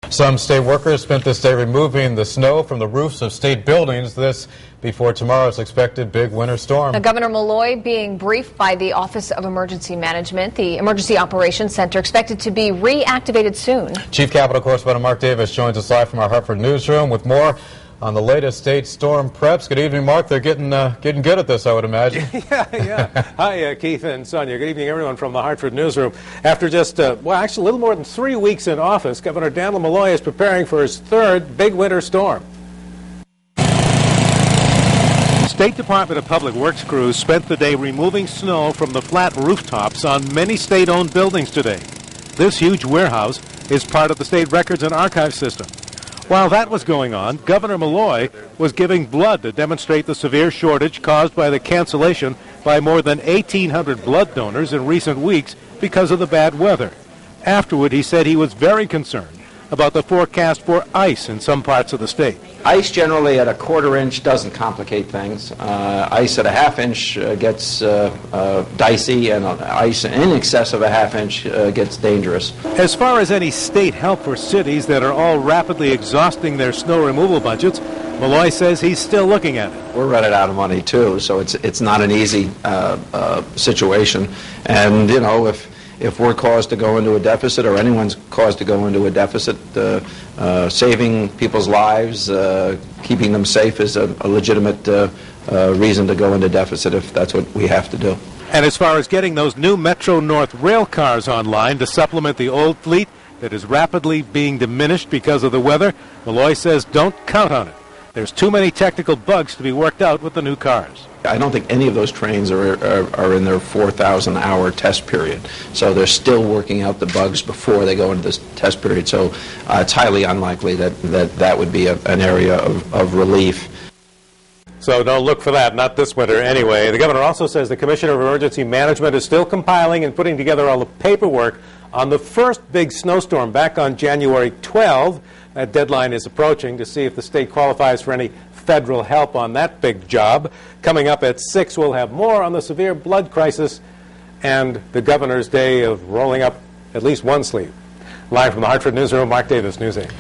Some state workers spent this day removing the snow from the roofs of state buildings. This before tomorrow's expected big winter storm. Now, Governor Malloy being briefed by the Office of Emergency Management. The Emergency Operations Center expected to be reactivated soon. Chief Capitol Correspondent Mark Davis joins us live from our Hartford newsroom with more on the latest state storm preps. Good evening, Mark. They're getting good at this, I would imagine. Yeah. Hi, Keith and Sonia. Good evening, everyone, from the Hartford newsroom. After just, actually a little more than 3 weeks in office, Governor Dannel Malloy is preparing for his third big winter storm. State Department of Public Works crews spent the day removing snow from the flat rooftops on many state-owned buildings today. This huge warehouse is part of the state records and archives system. While that was going on, Governor Malloy was giving blood to demonstrate the severe shortage caused by the cancellation by more than 1,800 blood donors in recent weeks because of the bad weather. Afterward, he said he was very concerned about the forecast for ice in some parts of the state. Ice generally at a quarter-inch doesn't complicate things. Ice at a half-inch gets dicey, and ice in excess of a half-inch gets dangerous. As far as any state help for cities that are all rapidly exhausting their snow removal budgets, Malloy says he's still looking at it. We're running out of money, too, so it's not an easy situation. And, you know, if we're caused to go into a deficit, or anyone's caused to go into a deficit, saving people's lives, keeping them safe is a legitimate reason to go into deficit if that's what we have to do. And as far as getting those new Metro North rail cars online to supplement the old fleet that is rapidly being diminished because of the weather, Malloy says don't count on it. There's too many technical bugs to be worked out with the new cars. I don't think any of those trains are in their 4,000-hour test period. So they're still working out the bugs before they go into this test period. So it's highly unlikely that would be an area of relief. So don't look for that, not this winter anyway. The governor also says the Commissioner of Emergency Management is still compiling and putting together all the paperwork on the first big snowstorm back on January 12. That deadline is approaching to see if the state qualifies for any federal help on that big job. Coming up at 6, we'll have more on the severe blood crisis and the governor's day of rolling up at least one sleeve. Live from the Hartford newsroom, Mark Davis, News 8.